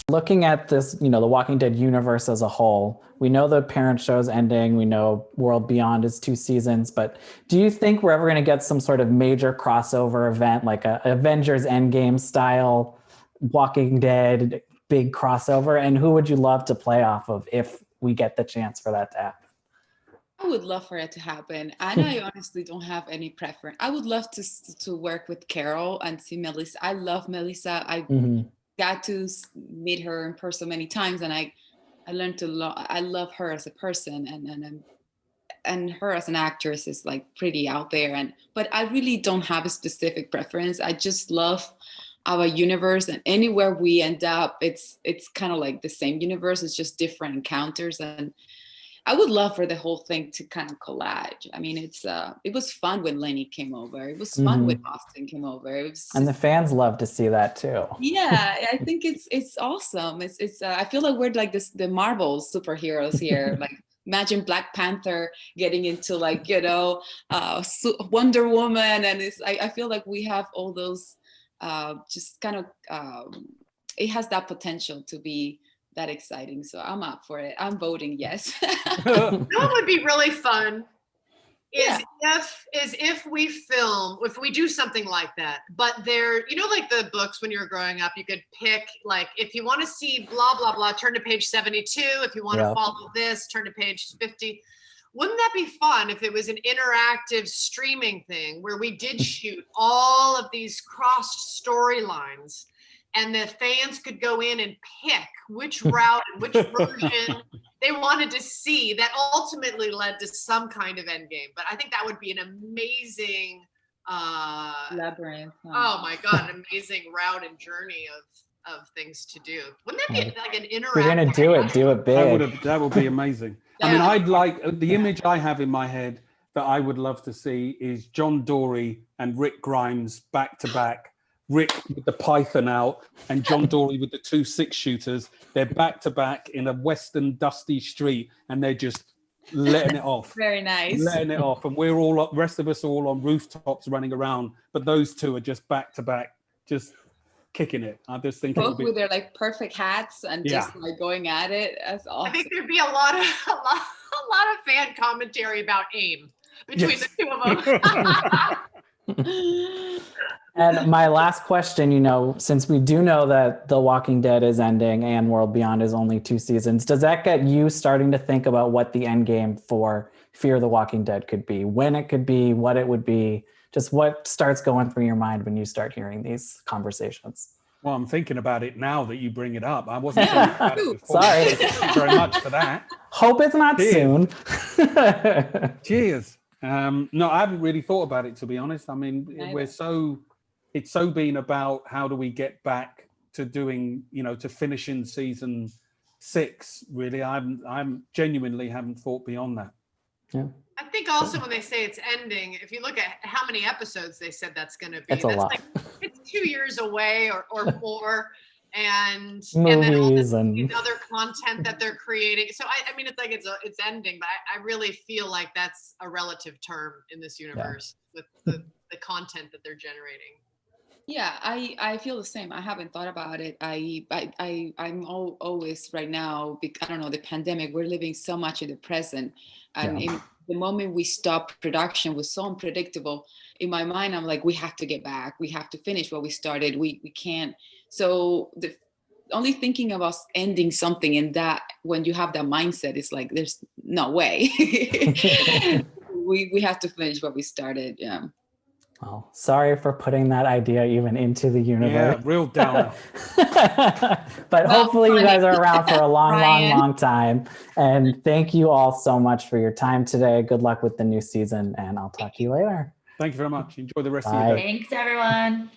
looking at this, the Walking Dead universe as a whole, we know the parent show's ending. We know World Beyond is 2 seasons, but do you think we're ever going to get some sort of major crossover event, like a Avengers Endgame style Walking Dead big crossover? And who would you love to play off of if we get the chance for that to happen? I would love for it to happen. And I honestly don't have any preference. I would love to work with Carol and see Melissa. I love Melissa. I got to meet her in person many times, and I learned to I love her as a person, and her as an actress is like pretty out there. But I really don't have a specific preference. I just love our universe, and anywhere we end up, it's kind of like the same universe. It's just different encounters, and I would love for the whole thing to kind of collage. I mean, it was fun when Lennie came over. It was fun when Austin came over. It was and the fans love to see that too. Yeah, I think it's awesome. It's I feel like we're like the Marvel superheroes here. Like imagine Black Panther getting into like Wonder Woman, and I feel like we have all those just kind of it has that potential to be that exciting. So I'm up for it. I'm voting yes. What would be really fun is if we do something like that, but there, like the books when you were growing up, you could pick, like, if you want to see blah, blah, blah, turn to page 72. If you want to follow this, turn to page 50. Wouldn't that be fun if it was an interactive streaming thing where we did shoot all of these crossed storylines, and the fans could go in and pick which route and which version they wanted to see, that ultimately led to some kind of Endgame. But I think that would be an amazing labyrinth. Oh my God, an amazing route and journey of things to do. Wouldn't that be like an interactive? If you're gonna do it big. That would be amazing. I mean, I'd like, the image I have in my head that I would love to see is John Dory and Rick Grimes back to back. Rick with the python out and John Dory with the 2 6-shooters. They're back to back in a western dusty street, and they're just letting it off. Very nice. Letting it off, and we're all up. Rest of us are all on rooftops running around, but those two are just back to back, just kicking it. I just think both with their like perfect hats and just like going at it. That's awesome. I think there'd be a lot of fan commentary about aim between the two of them. And my last question, since we do know that The Walking Dead is ending and World Beyond is only 2 seasons, does that get you starting to think about what the end game for Fear the Walking Dead could be, when it could be, what it would be? Just what starts going through your mind when you start hearing these conversations? Well, I'm thinking about it now that you bring it up. I wasn't thinking about it before. Sorry. Thank you very much for that. Hope it's not soon. Cheers. No, I haven't really thought about it, to be honest. I mean, it's so been about how do we get back to doing, to finishing season 6, really. I'm genuinely haven't thought beyond that. Yeah. I think also when they say it's ending, if you look at how many episodes they said that's going to be, that's a lot. Like, it's 2 years away or more. And Movies then all this other content that they're creating. So I mean, it's like it's ending, but I really feel like that's a relative term in this universe with the content that they're generating. Yeah, I feel the same. I haven't thought about it. I'm always right now, I don't know, the pandemic, we're living so much in the present. And in the moment we stop, production was so unpredictable. In my mind, I'm like, we have to get back. We have to finish what we started. We can't. So the only thinking of us ending something in that, when you have that mindset, it's like, there's no way. we have to finish what we started. Yeah. Well, sorry for putting that idea even into the universe. Yeah, real downer. But hopefully you guys are around for a long time. And thank you all so much for your time today. Good luck with the new season, and I'll talk to you later. Thank you very much. Enjoy the rest of your day. Thanks, everyone.